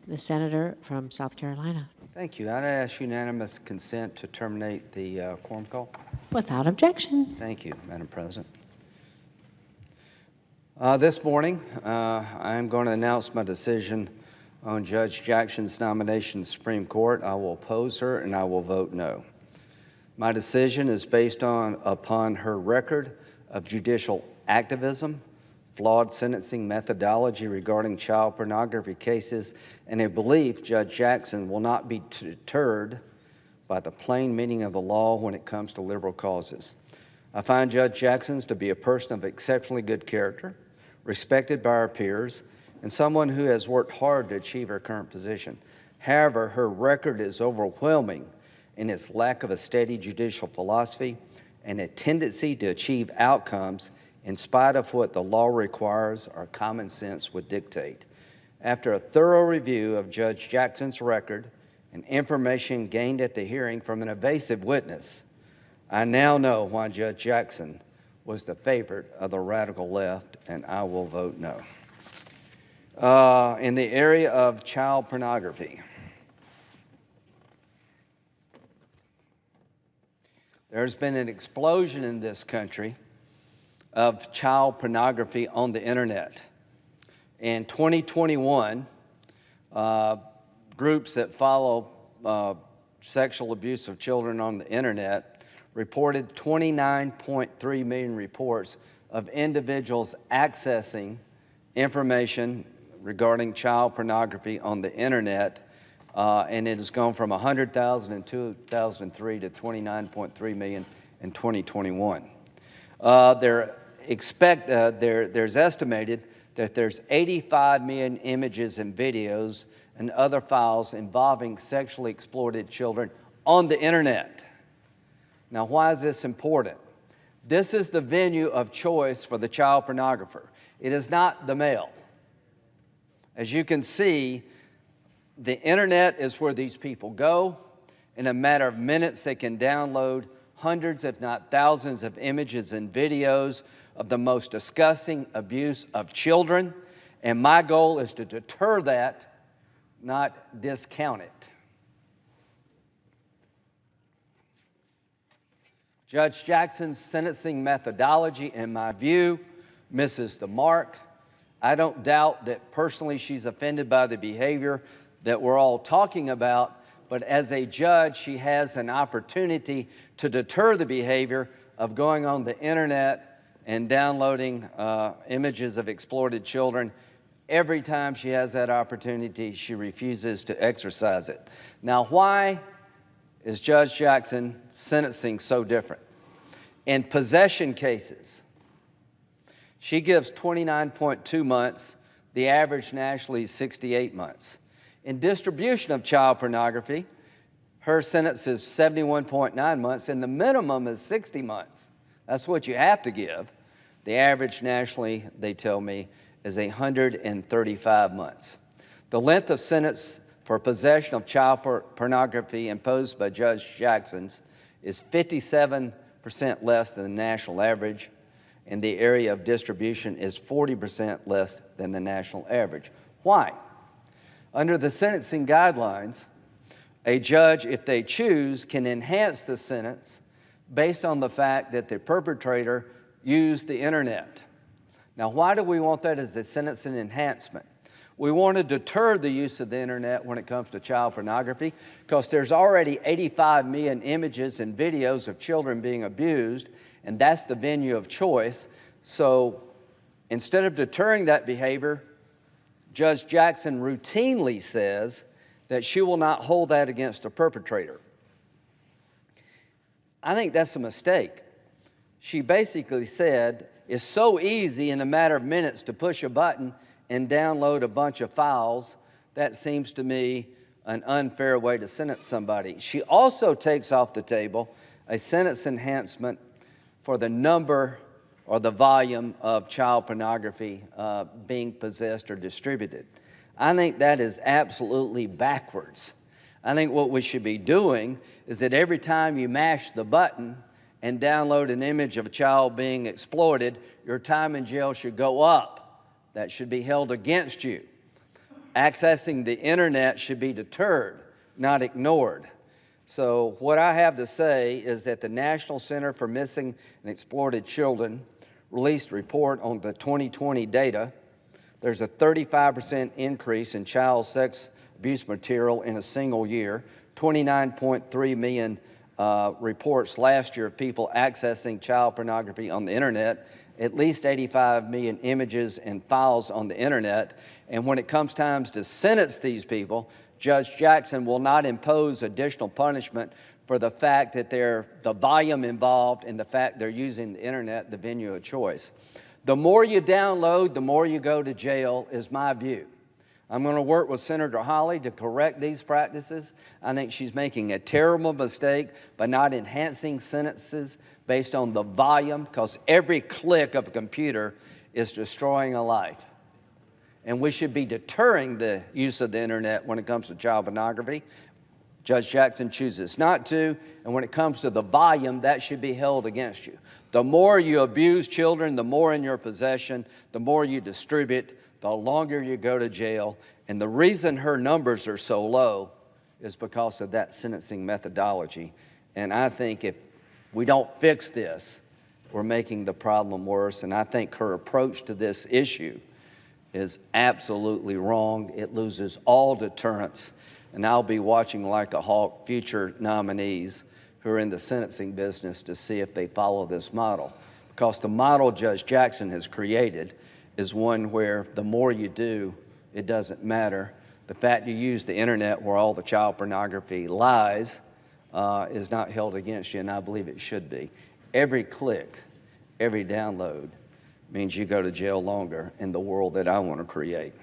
The senator from South Carolina. Thank you. I'd ask unanimous consent to terminate the quorum call. Without objection. Thank you, Madam President. This morning, I'm going to announce my decision on Judge Jackson's nomination to the Supreme Court. I will oppose her and I will vote no. My decision is based upon her record of judicial activism, flawed sentencing methodology regarding child pornography cases, and a belief Judge Jackson will not be deterred by the plain meaning of the law when it comes to liberal causes. I find Judge Jackson to be a person of exceptionally good character, respected by our peers, and someone who has worked hard to achieve her current position. However, her record is overwhelming in its lack of a steady judicial philosophy and a tendency to achieve outcomes in spite of what the law requires or common sense would dictate. After a thorough review of Judge Jackson's record and information gained at the hearing from an evasive witness, I now know why Judge Jackson was the favorite of the radical left, and I will vote no. In the area of child pornography, there's been an explosion in this country of child pornography on the internet. In 2021, groups that follow sexual abuse of children on the internet reported 29.3 million reports of individuals accessing information regarding child pornography on the internet, and it has gone from 100,000 in 2003 to 29.3 million in 2021. There's estimated that there's 85 million images and videos and other files involving sexually exploited children on the internet. Now, why is this important? This is the venue of choice for the child pornographer. It is not the mail. As you can see, the internet is where these people go. In a matter of minutes, they can download hundreds, if not thousands, of images and videos of the most disgusting abuse of children. And my goal is to deter that, not discount it. Judge Jackson's sentencing methodology, in my view, misses the mark. I don't doubt that personally she's offended by the behavior that we're all talking about, but as a judge, she has an opportunity to deter the behavior of going on the internet and downloading images of exploited children. Every time she has that opportunity, she refuses to exercise it. Now, why is Judge Jackson sentencing so different? In possession cases, she gives 29.2 months. The average nationally is 68 months. In distribution of child pornography, her sentence is 71.9 months, and the minimum is 60 months. That's what you have to give. The average nationally, they tell me, is 135 months. The length of sentence for possession of child pornography imposed by Judge Jackson is 57% less than the national average, and the area of distribution is 40% less than the national average. Why? Under the sentencing guidelines, a judge, if they choose, can enhance the sentence based on the fact that the perpetrator used the internet. Now, why do we want that as a sentencing enhancement? We want to deter the use of the internet when it comes to child pornography because there's already 85 million images and videos of children being abused, and that's the venue of choice. So instead of deterring that behavior, Judge Jackson routinely says that she will not hold that against the perpetrator. I think that's a mistake. She basically said it's so easy in a matter of minutes to push a button and download a bunch of files. That seems to me an unfair way to sentence somebody. She also takes off the table a sentence enhancement for the number or the volume of child pornography being possessed or distributed. I think that is absolutely backwards. I think what we should be doing is that every time you mash the button and download an image of a child being exploited, your time in jail should go up. That should be held against you. Accessing the internet should be deterred, not ignored. So what I have to say is that the National Center for Missing and Exploited Children released a report on the 2020 data. There's a 35% increase in child sex abuse material in a single year, 29.3 million reports last year of people accessing child pornography on the internet, at least 85 million images and files on the internet. And when it comes time to sentence these people, Judge Jackson will not impose additional punishment for the fact that the volume involved and the fact they're using the internet, the venue of choice. The more you download, the more you go to jail, is my view. I'm going to work with Senator Hawley to correct these practices. I think she's making a terrible mistake by not enhancing sentences based on the volume, because every click of a computer is destroying a life. And we should be deterring the use of the internet when it comes to child pornography. Judge Jackson chooses not to, and when it comes to the volume, that should be held against you. The more you abuse children, the more in your possession, the more you distribute, the longer you go to jail. And the reason her numbers are so low is because of that sentencing methodology. And I think if we don't fix this, we're making the problem worse. And I think her approach to this issue is absolutely wrong. It loses all deterrence. And I'll be watching like a hawk future nominees who are in the sentencing business to see if they follow this model. Because the model Judge Jackson has created is one where the more you do, it doesn't matter. The fact you use the internet where all the child pornography lies is not held against you, and I believe it should be. Every click, every download means you go to jail longer in the world that I want to create.